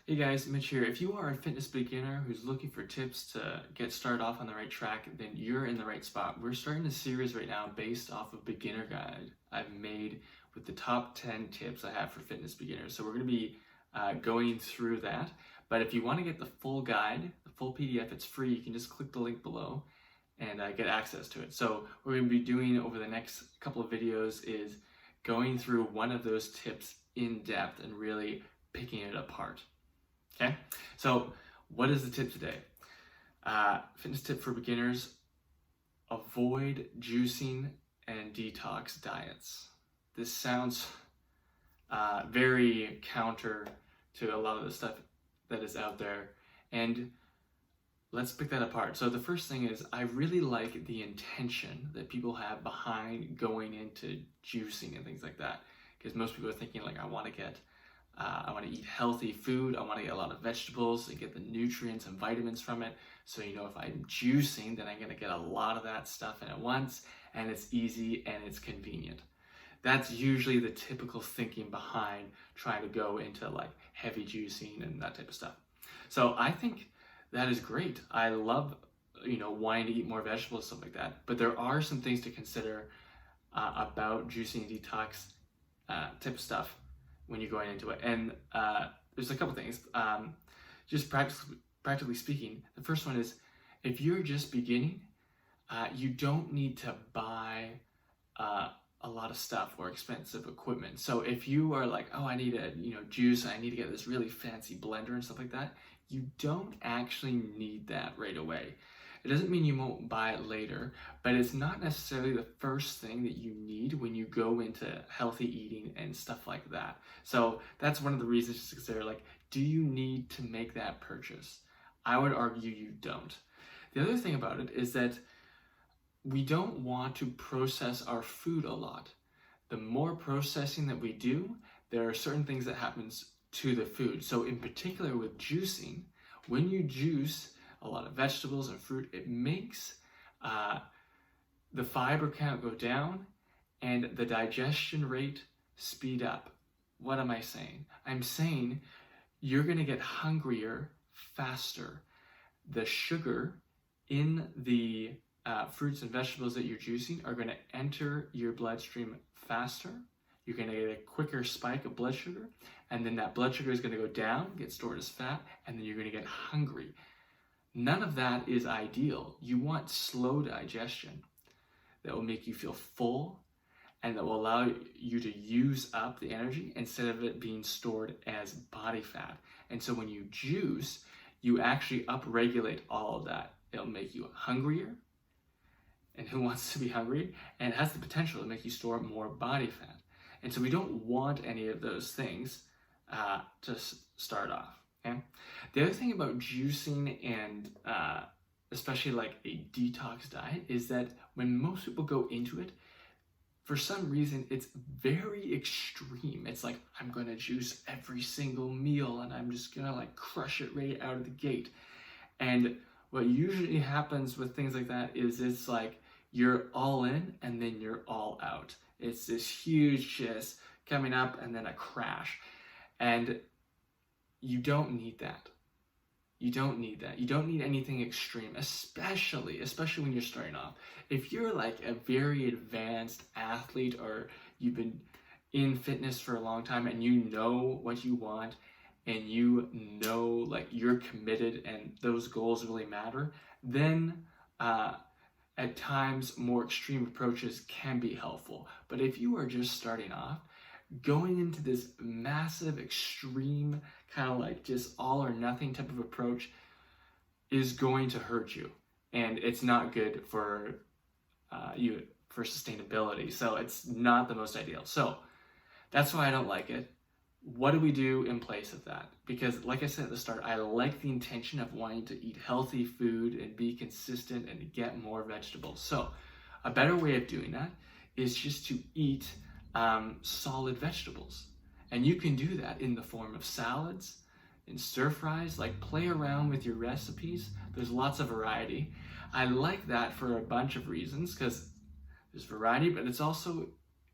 Hey guys, Mitch here. If you are a fitness beginner who's looking for tips to get started off on the right track, then you're in the right spot. We're starting a series right now based off a beginner guide I've made with the top 10 tips I have for fitness beginners. So we're going to be going through that. But if you want to get the full guide, the full PDF, it's free. You can just click the link below and get access to it. So what we're going to be doing over the next couple of videos is going through one of those tips in depth and really picking it apart. Okay, so what is the tip today? Fitness tip for beginners: avoid juicing and detox diets. This sounds very counter to a lot of the stuff that is out there, and let's pick that apart. So the first thing is, I really like the intention that people have behind going into juicing and things like that, because most people are thinking like, I want to eat healthy food, I want to get a lot of vegetables and get the nutrients and vitamins from it. So, if I'm juicing, then I'm going to get a lot of that stuff in at once, and it's easy and it's convenient. That's usually the typical thinking behind trying to go into like heavy juicing and that type of stuff. So I think that is great. I love, wanting to eat more vegetables, stuff like that. But there are some things to consider about juicing and detox type of stuff when you're going into it. And there's a couple things. Just practically speaking, the first one is, if you're just beginning, you don't need to buy a lot of stuff or expensive equipment. So if you are like, oh, I need a juice, I need to get this really fancy blender and stuff like that, you don't actually need that right away. It doesn't mean you won't buy it later, but it's not necessarily the first thing that you need when you go into healthy eating and stuff like that. So that's one of the reasons to consider, like, do you need to make that purchase? I would argue you don't. The other thing about it is that we don't want to process our food a lot. The more processing that we do, there are certain things that happens to the food. So in particular with juicing, when you juice a lot of vegetables and fruit, it makes the fiber count go down and the digestion rate speed up. What am I saying? I'm saying you're going to get hungrier faster. The sugar in the fruits and vegetables that you're juicing are going to enter your bloodstream faster. You're going to get a quicker spike of blood sugar, and then that blood sugar is going to go down, get stored as fat, and then you're going to get hungry. None of that is ideal. You want slow digestion that will make you feel full and that will allow you to use up the energy instead of it being stored as body fat. And so when you juice, you actually upregulate all of that. It'll make you hungrier, and who wants to be hungry? And it has the potential to make you store more body fat. And so we don't want any of those things to start off. Okay? The other thing about juicing and especially like a detox diet is that when most people go into it, for some reason, it's very extreme. It's like, I'm going to juice every single meal and I'm just going to like crush it right out of the gate. And what usually happens with things like that is it's like you're all in and then you're all out. It's this huge just coming up and then a crash. And you don't need that. You don't need that. You don't need anything extreme, especially when you're starting off. If you're like a very advanced athlete or you've been in fitness for a long time and you know what you want and you know like you're committed and those goals really matter, then at times more extreme approaches can be helpful. But if you are just starting off, going into this massive, extreme, kind of like just all or nothing type of approach is going to hurt you. And it's not good for you for sustainability. So it's not the most ideal. So that's why I don't like it. What do we do in place of that? Because like I said at the start, I like the intention of wanting to eat healthy food and be consistent and get more vegetables. So a better way of doing that is just to eat solid vegetables. And you can do that in the form of salads, in stir fries, like play around with your recipes. There's lots of variety. I like that for a bunch of reasons, because there's variety, but it's also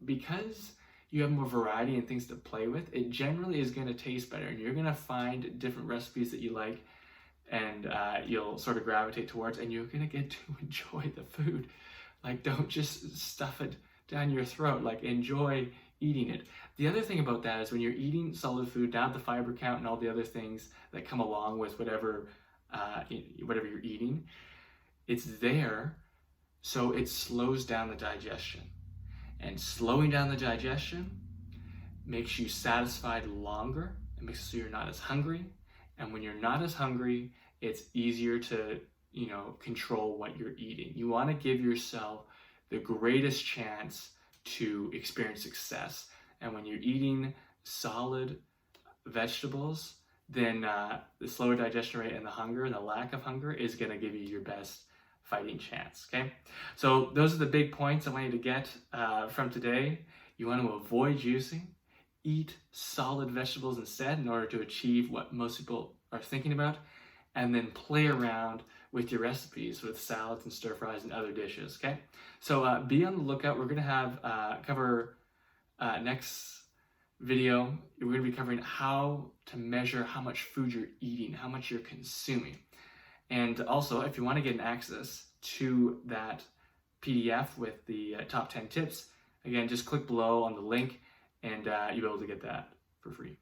because you have more variety and things to play with, it generally is going to taste better, and you're going to find different recipes that you like, and you'll sort of gravitate towards, and you're going to get to enjoy the food. Like, don't just stuff it down your throat. Like, enjoy eating it. The other thing about that is when you're eating solid food, down the fiber count and all the other things that come along with whatever you're eating, it's there, so it slows down the digestion. And slowing down the digestion makes you satisfied longer. It makes it so you're not as hungry. And when you're not as hungry, it's easier to, control what you're eating. You want to give yourself the greatest chance to experience success. And when you're eating solid vegetables, then the slower digestion rate and the hunger and the lack of hunger is going to give you your best fighting chance. Okay, so those are the big points I want you to get from today. You want to avoid juicing, eat solid vegetables instead in order to achieve what most people are thinking about, and then play around with your recipes with salads and stir fries and other dishes. Okay, so be on the lookout. We're going to have cover next video. We're going to be covering how to measure how much food you're eating, how much you're consuming. And also, if you want to get access to that PDF with the top 10 tips, again, just click below on the link and you'll be able to get that for free.